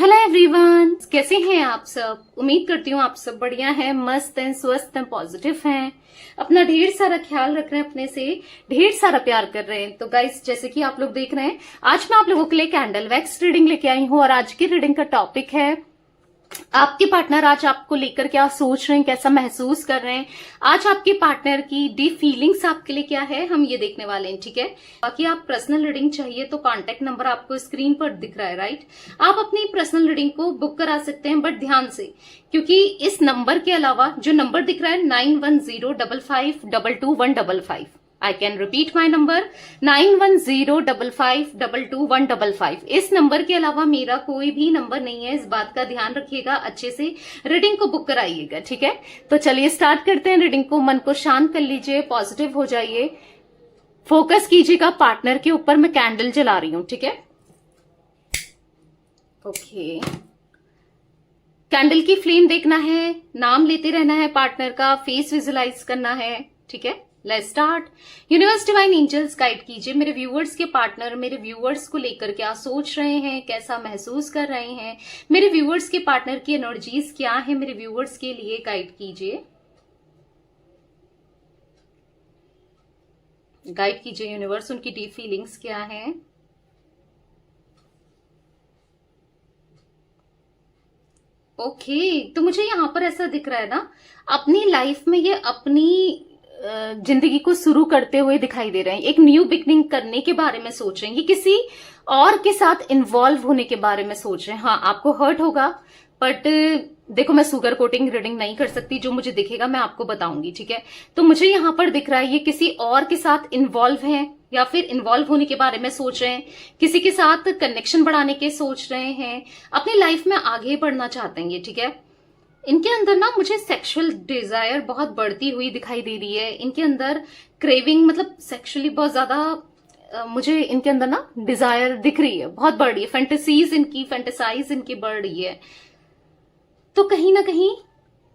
Hello everyone, कैसे हैं आप सब। उम्मीद करती हूँ आप सब बढ़िया हैं, मस्त हैं, स्वस्थ हैं, पॉजिटिव हैं, अपना ढेर सारा ख्याल रख रहे हैं, अपने से ढेर सारा प्यार कर रहे हैं। तो गाइस, जैसे कि आप लोग देख रहे हैं, आज मैं आप लोगों के लिए कैंडल वैक्स रीडिंग लेके आई हूँ और आज की रीडिंग का टॉपिक है आपके पार्टनर आज आपको लेकर क्या सोच रहे हैं, कैसा महसूस कर रहे हैं, आज आपके पार्टनर की डीप फीलिंग्स आपके लिए क्या है, हम ये देखने वाले हैं। ठीक है, बाकी आप पर्सनल रीडिंग चाहिए तो कांटेक्ट नंबर आपको स्क्रीन पर दिख रहा है, राइट। आप अपनी पर्सनल रीडिंग को बुक करा सकते हैं, बट ध्यान से, क्योंकि इस नंबर के अलावा जो नंबर दिख रहा है 9105522155, I can repeat my number 9105522155। इस नंबर के अलावा मेरा कोई भी नंबर नहीं है, इस बात का ध्यान रखिएगा, अच्छे से रीडिंग को बुक कराइएगा। ठीक है, तो चलिए स्टार्ट करते हैं रीडिंग को। मन को शांत कर लीजिए, पॉजिटिव हो जाइए, फोकस कीजिएगा पार्टनर के ऊपर। मैं कैंडल जला रही हूं, ठीक है। ओके, कैंडल की फ्लेम देखना है, नाम लेते रहना है पार्टनर का, फेस विजुलाइज करना है। ठीक है, let's start. Universe divine angels guide कीजिए मेरे व्यूअर्स के पार्टनर मेरे व्यूअर्स को लेकर क्या सोच रहे हैं, कैसा महसूस कर रहे हैं, मेरे व्यूअर्स के पार्टनर की एनर्जीज क्या है, मेरे व्यूअर्स के लिए गाइड कीजिए, गाइड कीजिए यूनिवर्स, उनकी डीप फीलिंग्स क्या है। ओके, तो मुझे यहां पर ऐसा दिख रहा है ना, अपनी लाइफ में ये अपनी जिंदगी को शुरू करते हुए दिखाई दे रहे हैं, एक न्यू बिगनिंग करने के बारे में सोच रहे हैं, ये किसी और के साथ इन्वॉल्व होने के बारे में सोच रहे हैं। हाँ, आपको हर्ट होगा, बट देखो, मैं सुगर कोटिंग रीडिंग नहीं कर सकती, जो मुझे दिखेगा मैं आपको बताऊंगी। ठीक है, तो मुझे यहां पर दिख रहा है ये किसी और के साथ इन्वॉल्व हैं या फिर इन्वॉल्व होने के बारे में सोच रहे हैं, किसी के साथ कनेक्शन बढ़ाने के सोच रहे हैं, अपनी लाइफ में आगे बढ़ना चाहते हैं ये। ठीक है, इनके अंदर ना मुझे सेक्सुअल डिजायर बहुत बढ़ती हुई दिखाई दे रही है, इनके अंदर क्रेविंग, मतलब सेक्सुअली बहुत ज्यादा मुझे इनके अंदर ना डिजायर दिख रही है, बहुत बढ़ रही है, फैंटेसाइज इनकी बढ़ रही है। तो कहीं ना कहीं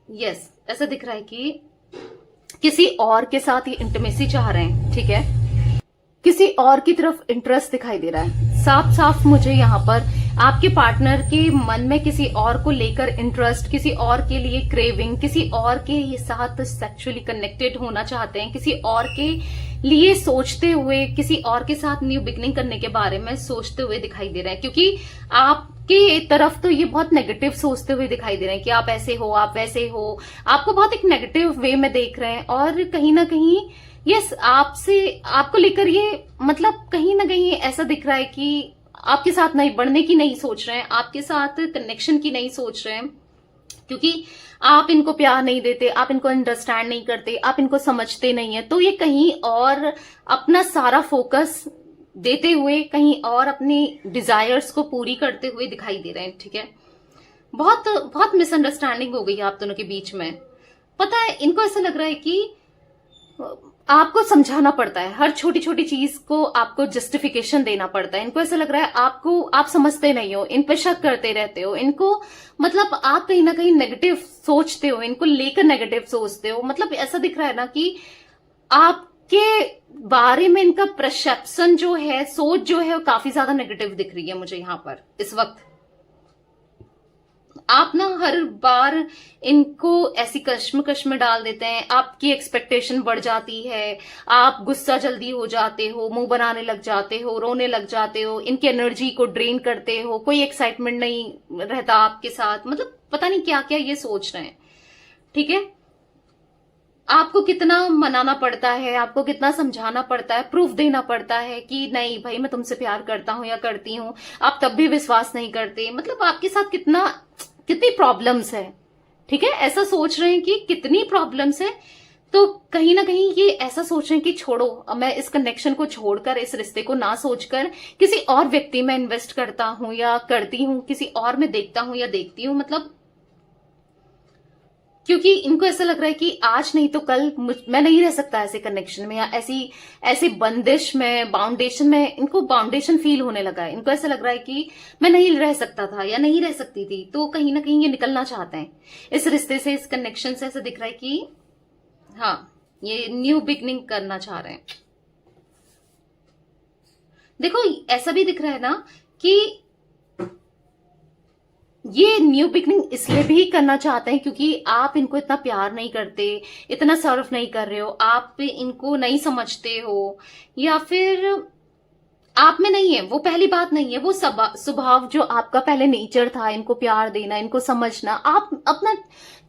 यस, ऐसा दिख रहा है कि किसी और के साथ ये इंटीमेसी चाह रहे हैं। ठीक है, किसी और की तरफ इंटरेस्ट दिखाई दे रहा है, साफ साफ मुझे यहाँ पर आपके पार्टनर के मन में किसी और को लेकर इंटरेस्ट, किसी और के लिए क्रेविंग, किसी और के साथ सेक्सुअली कनेक्टेड होना चाहते हैं, किसी और के लिए सोचते हुए, किसी और के साथ न्यू बिगनिंग करने के बारे में सोचते हुए दिखाई दे रहे हैं। क्योंकि आपके तरफ तो ये बहुत नेगेटिव सोचते हुए दिखाई दे रहे हैं कि आप ऐसे हो, आप वैसे हो, आपको बहुत एक नेगेटिव वे में देख रहे हैं, और कहीं ना कहीं यस, आपसे, आपको लेकर ये, मतलब कहीं ना कहीं ऐसा दिख रहा है कि आपके साथ नहीं बढ़ने की नहीं सोच रहे हैं, आपके साथ कनेक्शन की नहीं सोच रहे हैं, क्योंकि आप इनको प्यार नहीं देते, आप इनको अंडरस्टैंड नहीं करते, आप इनको समझते नहीं है। तो ये कहीं और अपना सारा फोकस देते हुए, कहीं और अपनी डिजायर्स को पूरी करते हुए दिखाई दे रहे हैं। ठीक है, बहुत बहुत मिसअंडरस्टैंडिंग हो गई है आप दोनों के बीच में। पता है, इनको ऐसा लग रहा है कि आपको समझाना पड़ता है, हर छोटी छोटी चीज को आपको जस्टिफिकेशन देना पड़ता है। इनको ऐसा लग रहा है आप समझते नहीं हो, इन पे शक करते रहते हो, इनको, मतलब आप कहीं ना कहीं नेगेटिव सोचते हो, इनको लेकर नेगेटिव सोचते हो। मतलब ऐसा दिख रहा है ना कि आपके बारे में इनका परसेप्शन जो है, सोच जो है, वो काफी ज्यादा नेगेटिव दिख रही है मुझे यहाँ पर इस वक्त। आप ना हर बार इनको ऐसी कश्मकश में डाल देते हैं, आपकी एक्सपेक्टेशन बढ़ जाती है, आप गुस्सा जल्दी हो जाते हो, मुंह बनाने लग जाते हो, रोने लग जाते हो, इनकी एनर्जी को ड्रेन करते हो, कोई एक्साइटमेंट नहीं रहता आपके साथ, मतलब पता नहीं क्या क्या ये सोच रहे हैं। ठीक है, आपको कितना मनाना पड़ता है, आपको कितना समझाना पड़ता है, प्रूफ देना पड़ता है कि नहीं भाई मैं तुमसे प्यार करता हूं या करती हूं, आप तब भी विश्वास नहीं करते। मतलब आपके साथ कितनी प्रॉब्लम्स है। ठीक है, ऐसा सोच रहे हैं कि कितनी प्रॉब्लम्स है, तो कहीं ना कहीं ये ऐसा सोच रहे हैं कि छोड़ो, मैं इस कनेक्शन को छोड़कर, इस रिश्ते को ना सोचकर किसी और व्यक्ति में इन्वेस्ट करता हूं या करती हूं, किसी और में देखता हूं या देखती हूं। मतलब क्योंकि इनको ऐसा लग रहा है कि आज नहीं तो कल मैं नहीं रह सकता ऐसे कनेक्शन में, या ऐसी बंदिश में, बाउंडेशन में, इनको बाउंडेशन फील होने लगा है। इनको ऐसा लग रहा है कि मैं नहीं रह सकता था या नहीं रह सकती थी, तो कहीं ना कहीं ये निकलना चाहते हैं इस रिश्ते से, इस कनेक्शन से। ऐसा दिख रहा है कि हाँ, ये न्यू बिगनिंग करना चाह रहे हैं। देखो, ऐसा भी दिख रहा है ना कि ये न्यू बिगनिंग इसलिए भी करना चाहते हैं क्योंकि आप इनको इतना प्यार नहीं करते, इतना सर्व नहीं कर रहे हो, आप इनको नहीं समझते हो, या फिर आप में नहीं है, वो पहली बात नहीं है, वो स्वभाव जो आपका पहले नेचर था, इनको प्यार देना, इनको समझना, आप अपना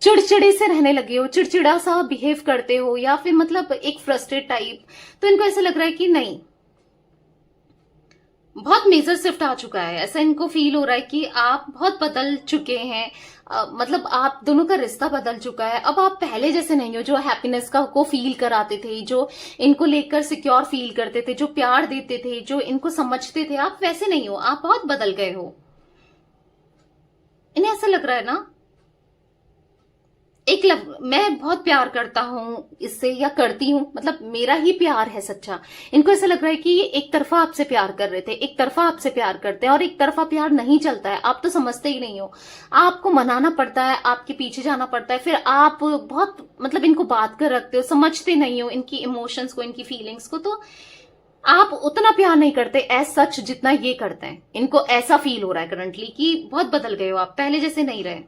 चिड़चिड़े से रहने लगे हो, चिड़चिड़ा सा बिहेव करते हो, या फिर मतलब एक फ्रस्ट्रेट टाइप। तो इनको ऐसा लग रहा है कि नहीं, बहुत मेजर शिफ्ट आ चुका है, ऐसा इनको फील हो रहा है कि आप बहुत बदल चुके हैं। मतलब आप दोनों का रिश्ता बदल चुका है। अब आप पहले जैसे नहीं हो, जो हैप्पीनेस का को फील कराते थे, जो इनको लेकर सिक्योर फील करते थे, जो प्यार देते थे, जो इनको समझते थे, आप वैसे नहीं हो, आप बहुत बदल गए हो। इन्हें ऐसा लग रहा है ना, मैं बहुत प्यार करता हूं इससे, या करती हूं, मतलब मेरा ही प्यार है सच्चा। इनको ऐसा लग रहा है कि ये एक तरफा आपसे प्यार कर रहे थे, एक तरफा आपसे प्यार करते हैं, और एक तरफा प्यार नहीं चलता है, आप तो समझते ही नहीं हो। आपको मनाना पड़ता है, आपके पीछे जाना पड़ता है, फिर आप बहुत मतलब इनको बात कर रखते हो, समझते नहीं हो इनकी इमोशंस को, इनकी फीलिंग्स को। तो आप उतना प्यार नहीं करते एज सच जितना ये करते हैं। इनको ऐसा फील हो रहा है करंटली कि बहुत बदल गए हो आप, पहले जैसे नहीं रहे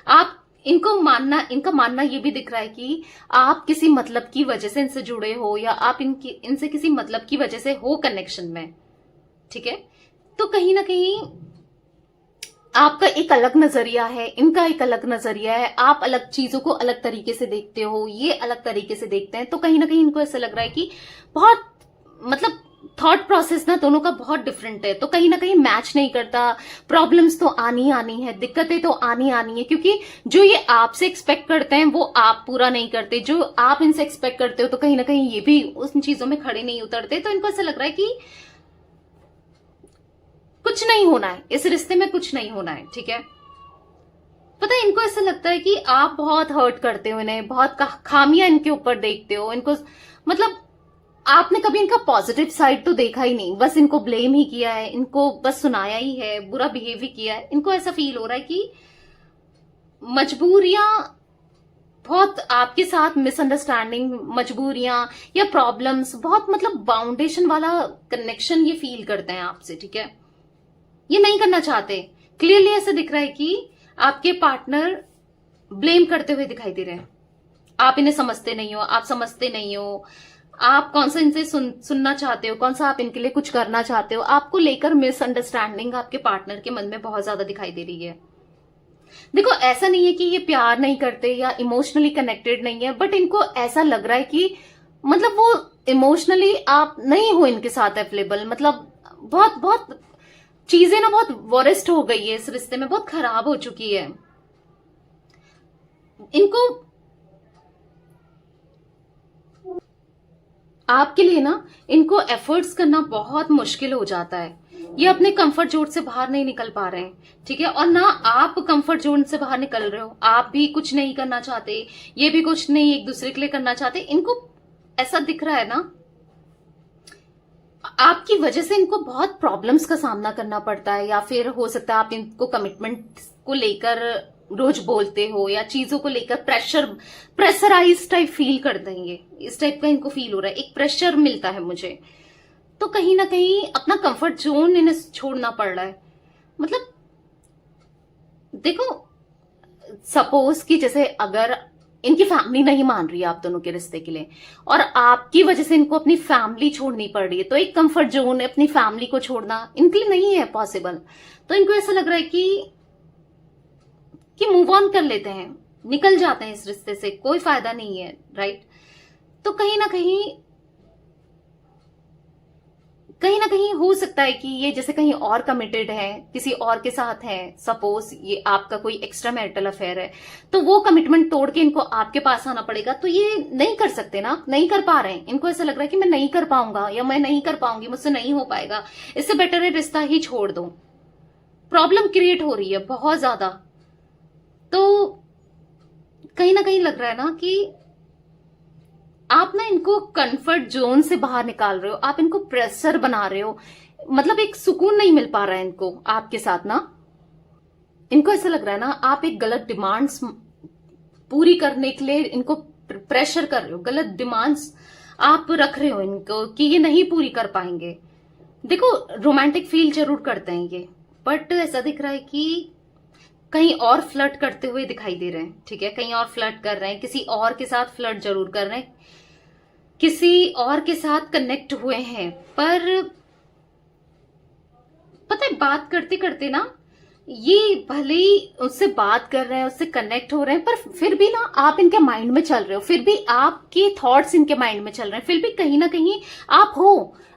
आप। इनका मानना ये भी दिख रहा है कि आप किसी मतलब की वजह से इनसे जुड़े हो, या आप इनसे किसी मतलब की वजह से हो कनेक्शन में, ठीक है। तो कहीं ना कहीं आपका एक अलग नजरिया है, इनका एक अलग नजरिया है, आप अलग चीजों को अलग तरीके से देखते हो, ये अलग तरीके से देखते हैं। तो कहीं ना कहीं इनको ऐसा लग रहा है कि बहुत मतलब थॉट प्रोसेस ना दोनों का बहुत डिफरेंट है, तो कहीं ना कहीं मैच नहीं करता। प्रॉब्लम्स तो आनी आनी है, दिक्कतें तो आनी आनी है, क्योंकि जो ये आपसे एक्सपेक्ट करते हैं वो आप पूरा नहीं करते, जो आप इनसे एक्सपेक्ट करते हो तो कहीं ना कहीं ये भी उन चीजों में खड़े नहीं उतरते। तो इनको ऐसा लग रहा है कि कुछ नहीं होना है इस रिश्ते में, कुछ नहीं होना है, ठीक है। पता है, इनको ऐसा लगता है कि आप बहुत हर्ट करते हो इन्हें, बहुत खामियां इनके ऊपर देखते हो, इनको मतलब आपने कभी इनका पॉजिटिव साइड तो देखा ही नहीं, बस इनको ब्लेम ही किया है, इनको बस सुनाया ही है, बुरा बिहेव ही किया है। इनको ऐसा फील हो रहा है कि मजबूरियां बहुत आपके साथ, मिसअंडरस्टैंडिंग, मजबूरियां या प्रॉब्लम्स, बहुत मतलब बाउंडेशन वाला कनेक्शन ये फील करते हैं आपसे, ठीक है। ये नहीं करना चाहते। क्लियरली ऐसा दिख रहा है कि आपके पार्टनर ब्लेम करते हुए दिखाई दे रहे हैं। आप इन्हें समझते नहीं हो, आप समझते नहीं हो, आप कौन सा इनसे सुनना चाहते हो, कौन सा आप इनके लिए कुछ करना चाहते हो, आपको लेकर मिसअंडरस्टैंडिंग आपके पार्टनर के मन में बहुत ज्यादा दिखाई दे रही है। देखो, ऐसा नहीं है कि ये प्यार नहीं करते या इमोशनली कनेक्टेड नहीं है, बट इनको ऐसा लग रहा है कि मतलब वो इमोशनली आप नहीं हो इनके साथ अवेलेबल। मतलब बहुत बहुत चीजें ना बहुत वरिस्ट हो गई है इस रिश्ते में, बहुत खराब हो चुकी है। इनको आपके लिए ना इनको एफर्ट्स करना बहुत मुश्किल हो जाता है। ये अपने कंफर्ट जोन से बाहर नहीं निकल पा रहे हैं, ठीक है। और ना आप कंफर्ट जोन से बाहर निकल रहे हो, आप भी कुछ नहीं करना चाहते, ये भी कुछ नहीं एक दूसरे के लिए करना चाहते। इनको ऐसा दिख रहा है ना, आपकी वजह से इनको बहुत प्रॉब्लम्स का सामना करना पड़ता है, या फिर हो सकता है आप इनको कमिटमेंट को लेकर रोज बोलते हो, या चीजों को लेकर प्रेशराइज टाइप फील कर देंगे, इस टाइप का इनको फील हो रहा है, एक प्रेशर मिलता है मुझे। तो कहीं ना कहीं अपना कंफर्ट जोन इन्हें छोड़ना पड़ रहा है। मतलब देखो, सपोज कि जैसे अगर इनकी फैमिली नहीं मान रही है आप दोनों के रिश्ते के लिए, और आपकी वजह से इनको अपनी फैमिली छोड़नी पड़ रही है, तो एक कंफर्ट जोन है, अपनी फैमिली को छोड़ना इनके लिए नहीं है पॉसिबल। तो इनको ऐसा लग रहा है कि मूव ऑन कर लेते हैं, निकल जाते हैं इस रिश्ते से, कोई फायदा नहीं है, राइट। तो कहीं ना कहीं हो सकता है कि ये जैसे कहीं और कमिटेड है, किसी और के साथ है, सपोज ये आपका कोई एक्स्ट्रा मैरिटल अफेयर है, तो वो कमिटमेंट तोड़ के इनको आपके पास आना पड़ेगा। तो ये नहीं कर सकते ना, नहीं कर पा रहे हैं। इनको ऐसा लग रहा है कि मैं नहीं कर पाऊंगा, या मैं नहीं कर पाऊंगी, मुझसे नहीं हो पाएगा, इससे बेटर है रिश्ता ही छोड़ दो। प्रॉब्लम क्रिएट हो रही है बहुत ज्यादा। तो कहीं ना कहीं लग रहा है ना कि आप ना इनको कंफर्ट जोन से बाहर निकाल रहे हो, आप इनको प्रेशर बना रहे हो। मतलब एक सुकून नहीं मिल पा रहा है इनको आपके साथ ना। इनको ऐसा लग रहा है ना, आप एक गलत डिमांड्स पूरी करने के लिए इनको प्रेशर कर रहे हो, गलत डिमांड्स आप रख रहे हो इनको कि ये नहीं पूरी कर पाएंगे। देखो, रोमांटिक फील जरूर करते हैं ये, बट ऐसा दिख रहा है कि कहीं और फ्लर्ट करते हुए दिखाई दे रहे हैं, ठीक है, कहीं और फ्लर्ट कर रहे हैं, किसी और के साथ फ्लर्ट जरूर कर रहे हैं, किसी और के साथ कनेक्ट हुए हैं। पर पता है बात करते करते ना, ये भले ही उससे बात कर रहे हैं, उससे कनेक्ट हो रहे हैं, पर फिर भी ना आप इनके माइंड में चल रहे हो, फिर भी आपके थॉट्स इनके माइंड में चल रहे हैं, फिर भी कहीं ना कहीं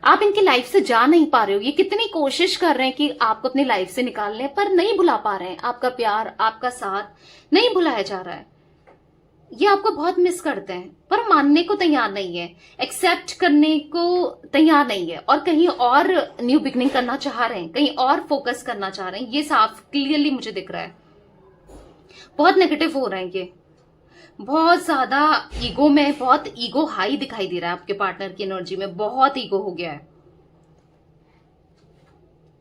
आप इनकी लाइफ से जा नहीं पा रहे हो। ये कितनी कोशिश कर रहे हैं कि आपको अपनी लाइफ से निकाल लें, पर नहीं भुला पा रहे हैं। आपका प्यार, आपका साथ नहीं भुलाया जा रहा है। ये आपको बहुत मिस करते हैं, पर मानने को तैयार नहीं है, एक्सेप्ट करने को तैयार नहीं है, और कहीं और न्यू बिगनिंग करना चाह रहे हैं, कहीं और फोकस करना चाह रहे हैं। ये साफ क्लियरली मुझे दिख रहा है। बहुत नेगेटिव हो रहे हैं ये, बहुत ज्यादा ईगो में, बहुत ईगो हाई दिखाई दे रहा है आपके पार्टनर की एनर्जी में, बहुत ईगो हो गया है।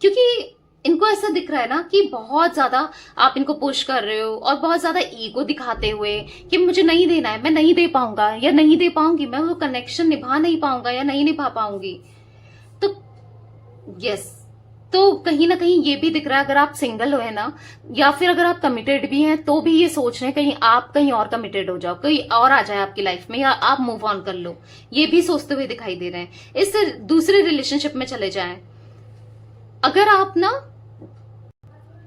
क्योंकि इनको ऐसा दिख रहा है ना कि बहुत ज्यादा आप इनको पुश कर रहे हो, और बहुत ज्यादा ईगो दिखाते हुए कि मुझे नहीं देना है, मैं नहीं दे पाऊंगा या नहीं दे पाऊंगी, मैं वो कनेक्शन निभा नहीं पाऊंगा या नहीं निभा पाऊंगी। तो यस, तो कहीं ना कहीं ये भी दिख रहा है, अगर आप सिंगल हो है ना, या फिर अगर आप कमिटेड भी हैं, तो भी ये सोच रहे हैं कहीं आप कहीं और कमिटेड हो जाओ, कोई और आ जाए आपकी लाइफ में, या आप मूव ऑन कर लो, ये भी सोचते हुए दिखाई दे रहे हैं। इससे दूसरे रिलेशनशिप में चले जाएं। अगर आप ना,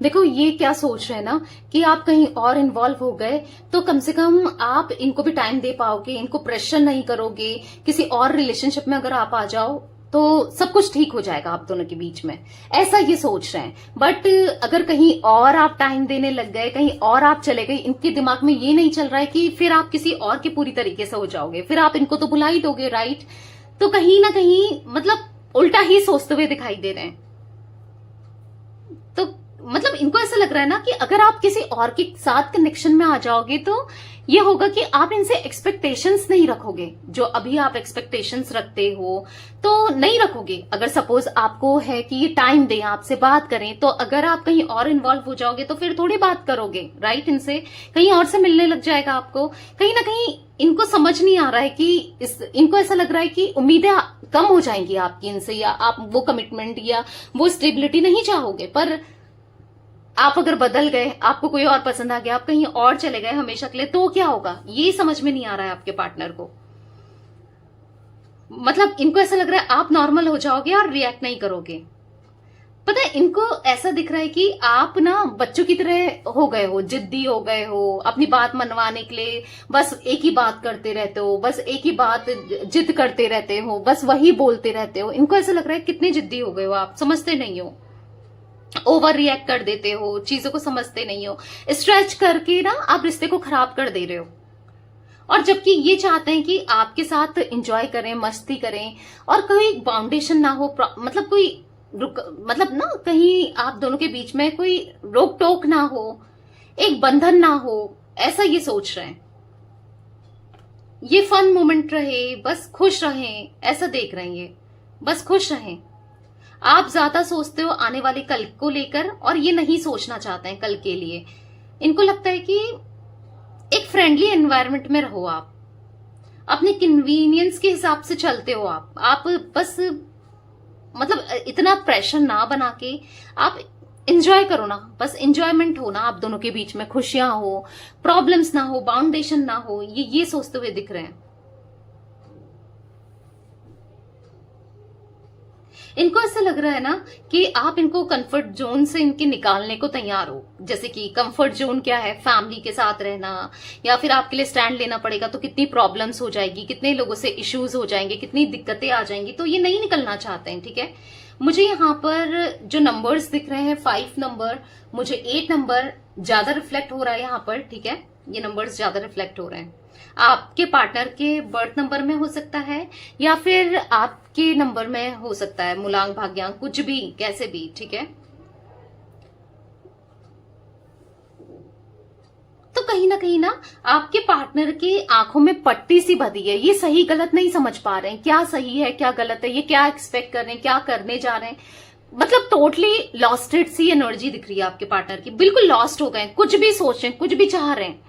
देखो ये क्या सोच रहे हैं ना कि आप कहीं और इन्वॉल्व हो गए तो कम से कम आप इनको भी टाइम दे पाओगे, इनको प्रेशर नहीं करोगे, किसी और रिलेशनशिप में अगर आप आ जाओ तो सब कुछ ठीक हो जाएगा आप दोनों के बीच में, ऐसा ये सोच रहे हैं। बट अगर कहीं और आप टाइम देने लग गए, कहीं और आप चले गए, इनके दिमाग में ये नहीं चल रहा है कि फिर आप किसी और के पूरी तरीके से हो जाओगे, फिर आप इनको तो भुला ही दोगे, राइट। तो कहीं ना कहीं मतलब उल्टा ही सोचते हुए दिखाई दे रहे हैं। तो मतलब इनको ऐसा लग रहा है ना कि अगर आप किसी और के साथ कनेक्शन में आ जाओगे तो ये होगा कि आप इनसे एक्सपेक्टेशंस नहीं रखोगे, जो अभी आप एक्सपेक्टेशंस रखते हो तो नहीं रखोगे। अगर सपोज आपको है कि ये टाइम दें, आपसे बात करें, तो अगर आप कहीं और इन्वॉल्व हो जाओगे तो फिर थोड़ी बात करोगे, राइट। इनसे कहीं और से मिलने लग जाएगा आपको। कहीं ना कहीं इनको समझ नहीं आ रहा है कि इनको ऐसा लग रहा है कि उम्मीदें कम हो जाएंगी आपकी इनसे, या आप वो कमिटमेंट या वो स्टेबिलिटी नहीं चाहोगे। पर आप अगर बदल गए, आपको कोई और पसंद आ गया, आप कहीं और चले गए हमेशा के लिए, तो क्या होगा ये समझ में नहीं आ रहा है आपके पार्टनर को। मतलब इनको ऐसा लग रहा है आप नॉर्मल हो जाओगे और रिएक्ट नहीं करोगे। पता है इनको ऐसा दिख रहा है कि आप ना बच्चों की तरह हो गए हो, जिद्दी हो गए हो, अपनी बात मनवाने के लिए बस एक ही बात करते रहते हो, बस एक ही बात जिद करते रहते हो, बस वही बोलते रहते हो। इनको ऐसा लग रहा है कितने जिद्दी हो गए हो आप, समझते नहीं हो, ओवर रिएक्ट कर देते हो, चीजों को समझते नहीं हो, स्ट्रेच करके ना आप रिश्ते को खराब कर दे रहे हो। और जबकि ये चाहते हैं कि आपके साथ एंजॉय करें, मस्ती करें, और कोई बाउंडेशन ना हो, मतलब कोई मतलब ना कहीं आप दोनों के बीच में कोई रोक टोक ना हो, एक बंधन ना हो, ऐसा ये सोच रहे हैं। ये फन मोमेंट रहे, बस खुश रहें, ऐसा देख रहे हैं ये, बस खुश रहें। आप ज्यादा सोचते हो आने वाले कल को लेकर, और ये नहीं सोचना चाहते हैं कल के लिए। इनको लगता है कि एक फ्रेंडली एनवायरनमेंट में रहो, आप अपने कन्वीनियंस के हिसाब से चलते हो, आप बस मतलब इतना प्रेशर ना बना के आप एंजॉय करो ना, बस एंजॉयमेंट हो ना, आप दोनों के बीच में खुशियां हो, प्रॉब्लम्स ना हो, बाउंडेशन ना हो, ये सोचते हुए दिख रहे हैं। इनको ऐसा लग रहा है ना कि आप इनको कंफर्ट जोन से इनके निकालने को तैयार हो। जैसे कि कंफर्ट जोन क्या है, फैमिली के साथ रहना, या फिर आपके लिए स्टैंड लेना पड़ेगा तो कितनी प्रॉब्लम्स हो जाएगी, कितने लोगों से इश्यूज हो जाएंगे, कितनी दिक्कतें आ जाएंगी, तो ये नहीं निकलना चाहते हैं, ठीक है। मुझे यहाँ पर जो नंबर्स दिख रहे हैं, 5 नंबर, मुझे 8 नंबर ज्यादा रिफ्लेक्ट हो रहा है यहाँ पर, ठीक है। ये नंबर्स ज्यादा रिफ्लेक्ट हो रहे हैं। आपके पार्टनर के बर्थ नंबर में हो सकता है, या फिर आपके नंबर में हो सकता है, मूलांक भाग्यांक कुछ भी, कैसे भी, ठीक है। तो कहीं ना कहीं ना आपके पार्टनर की आंखों में पट्टी सी बंधी है। ये सही गलत नहीं समझ पा रहे हैं, क्या सही है क्या गलत है, ये क्या एक्सपेक्ट कर रहे हैं, क्या करने जा रहे हैं। मतलब टोटली लॉस्टेड सी एनर्जी दिख रही है आपके पार्टनर की, बिल्कुल लॉस्ट हो गए, कुछ भी सोच रहे हैं, कुछ भी चाह रहे हैं।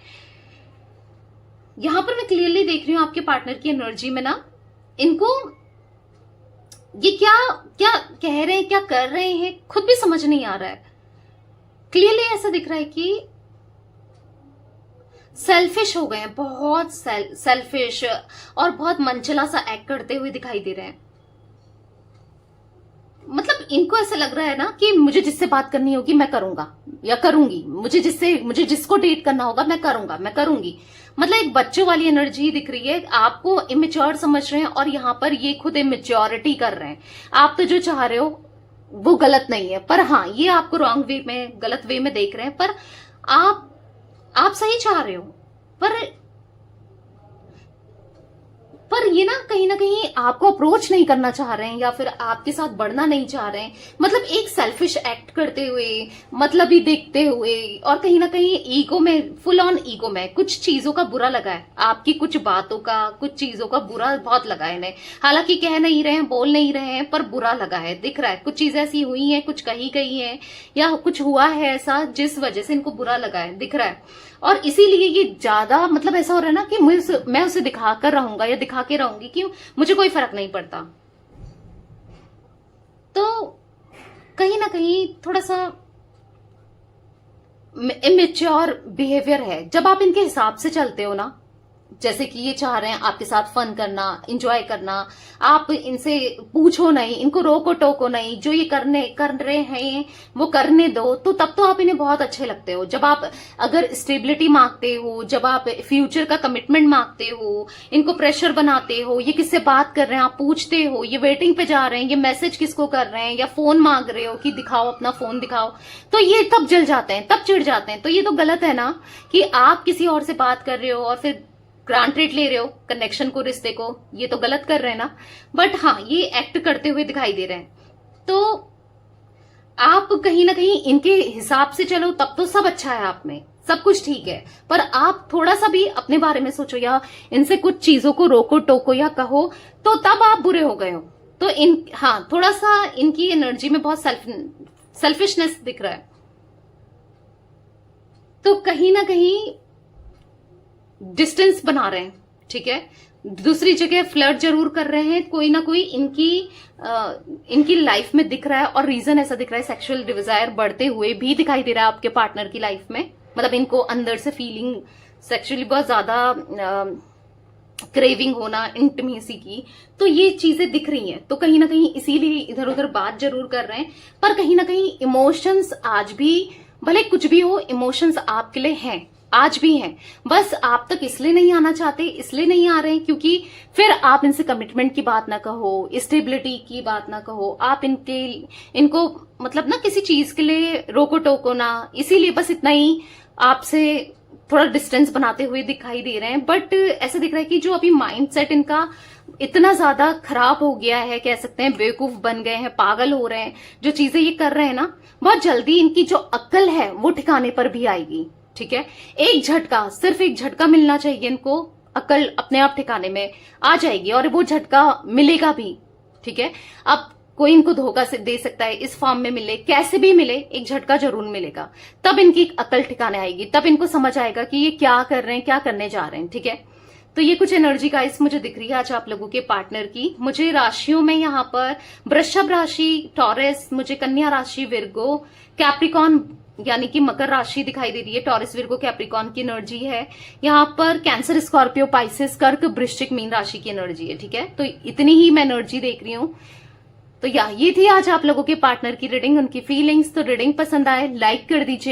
यहां पर मैं क्लियरली देख रही हूं आपके पार्टनर की एनर्जी में ना, इनको ये क्या क्या कह रहे हैं, क्या कर रहे हैं, खुद भी समझ नहीं आ रहा है। क्लियरली ऐसा दिख रहा है कि सेल्फिश हो गए हैं, बहुत सेल्फिश, और बहुत मनचला सा एक्ट करते हुए दिखाई दे रहे हैं। मतलब इनको ऐसा लग रहा है ना कि मुझे जिससे बात करनी होगी मैं करूंगा या करूंगी, मुझे जिसको डेट करना होगा मैं करूंगा, मैं करूंगी। मतलब एक बच्चों वाली एनर्जी दिख रही है। आपको इमेच्योर समझ रहे हैं और यहाँ पर ये खुद इमेच्योरिटी कर रहे हैं। आप तो जो चाह रहे हो वो गलत नहीं है, पर हाँ ये आपको रॉन्ग वे में, गलत वे में देख रहे हैं। पर आप सही चाह रहे हो, पर ये ना कहीं आपको अप्रोच नहीं करना चाह रहे हैं या फिर आपके साथ बढ़ना नहीं चाह रहे हैं। मतलब एक सेल्फिश एक्ट करते हुए, मतलब ही देखते हुए, और कहीं ना कहीं ईगो में, फुल ऑन ईगो में, कुछ चीजों का बुरा लगा है, आपकी कुछ बातों का, कुछ चीजों का बुरा बहुत लगा है इन्हें। हालांकि कह नहीं रहे हैं, बोल नहीं रहे हैं, पर बुरा लगा है, दिख रहा है। कुछ चीजें ऐसी हुई हैं, कुछ कही गई है, या कुछ हुआ है ऐसा जिस वजह से इनको बुरा लगा है, दिख रहा है। और इसीलिए ये ज्यादा, मतलब ऐसा हो रहा है ना कि मैं उसे दिखा कर रहूंगा या दिखा के रहूंगी कि मुझे कोई फर्क नहीं पड़ता। तो कहीं ना कहीं थोड़ा सा इमेच्योर बिहेवियर है जब आप इनके हिसाब से चलते हो ना। जैसे कि ये चाह रहे हैं आपके साथ फन करना, एंजॉय करना, आप इनसे पूछो नहीं, इनको रोको टोको नहीं, जो ये कर रहे हैं वो करने दो, तो तब तो आप इन्हें बहुत अच्छे लगते हो। जब आप अगर स्टेबिलिटी मांगते हो, जब आप फ्यूचर का कमिटमेंट मांगते हो, इनको प्रेशर बनाते हो, ये किससे बात कर रहे हैं आप पूछते हो, ये वेटिंग पे जा रहे हैं, ये मैसेज किसको कर रहे हैं, या फोन मांग रहे हो कि दिखाओ अपना फोन दिखाओ, तो ये तब जल जाते हैं, तब चिढ़ जाते हैं। तो ये तो गलत है ना कि आप किसी और से बात कर रहे हो और फिर ग्रांटेड ले रहे हो कनेक्शन को, रिश्ते को, ये तो गलत कर रहे हैं ना। बट हाँ ये एक्ट करते हुए दिखाई दे रहे हैं। तो आप कहीं ना कहीं इनके हिसाब से चलो तब तो सब अच्छा है, आप में सब कुछ ठीक है। पर आप थोड़ा सा भी अपने बारे में सोचो या इनसे कुछ चीजों को रोको टोको या कहो, तो तब आप बुरे हो गए हो। तो हाँ थोड़ा सा इनकी एनर्जी में बहुत सेल्फिशनेस दिख रहा है। तो कहीं ना कहीं डिस्टेंस बना रहे हैं, ठीक है। दूसरी जगह फ्लर्ट जरूर कर रहे हैं, कोई ना कोई इनकी लाइफ में दिख रहा है। और रीजन ऐसा दिख रहा है, सेक्सुअल डिजायर बढ़ते हुए भी दिखाई दे रहा है आपके पार्टनर की लाइफ में। मतलब इनको अंदर से फीलिंग सेक्सुअली बहुत ज्यादा क्रेविंग होना, इंटिमेसी की, तो ये चीजें दिख रही हैं। तो कहीं ना कहीं इसीलिए इधर उधर बात जरूर कर रहे हैं, पर कहीं ना कहीं इमोशंस आज भी, भले कुछ भी हो, इमोशंस आपके लिए हैं, आज भी हैं। बस आप तक इसलिए नहीं आना चाहते, इसलिए नहीं आ रहे हैं क्योंकि फिर आप इनसे कमिटमेंट की बात ना कहो, स्टेबिलिटी की बात ना कहो, आप इनको मतलब ना किसी चीज के लिए रोको टोको ना, इसीलिए बस इतना ही आपसे थोड़ा डिस्टेंस बनाते हुए दिखाई दे रहे हैं। बट ऐसा दिख रहा है कि जो अभी माइंडसेट इनका इतना ज्यादा खराब हो गया है, कह सकते हैं बेवकूफ बन गए हैं, पागल हो रहे हैं, जो चीजें ये कर रहे हैं ना, बहुत जल्दी इनकी जो अक्ल है वो ठिकाने पर भी आएगी, ठीक है। एक झटका, सिर्फ एक झटका मिलना चाहिए इनको, अकल अपने आप ठिकाने में आ जाएगी और वो झटका मिलेगा भी, ठीक है। अब कोई इनको धोखा से दे सकता है, इस फॉर्म में मिले, कैसे भी मिले, एक झटका जरूर मिलेगा, तब इनकी अकल ठिकाने आएगी, तब इनको समझ आएगा कि ये क्या कर रहे हैं, क्या करने जा रहे हैं, ठीक है। तो ये कुछ एनर्जी गाइस मुझे दिख रही है आज आप लोगों के पार्टनर की। मुझे राशियों में यहाँ पर वृषभ राशि, टॉरस, मुझे कन्या राशि, विर्गो, कैप्रिकॉन यानी कि मकर राशि दिखाई दे रही है। टॉरस, विर्गो, कैप्रिकॉन की एनर्जी है यहाँ पर। कैंसर, स्कॉर्पियो, पाइसेस, कर्क, वृश्चिक, मीन राशि की एनर्जी है, ठीक है। तो इतनी ही मैं एनर्जी देख रही हूँ। तो ये थी आज आप लोगों के पार्टनर की रीडिंग, उनकी फीलिंग्स। तो रीडिंग पसंद आए लाइक कर दीजिए।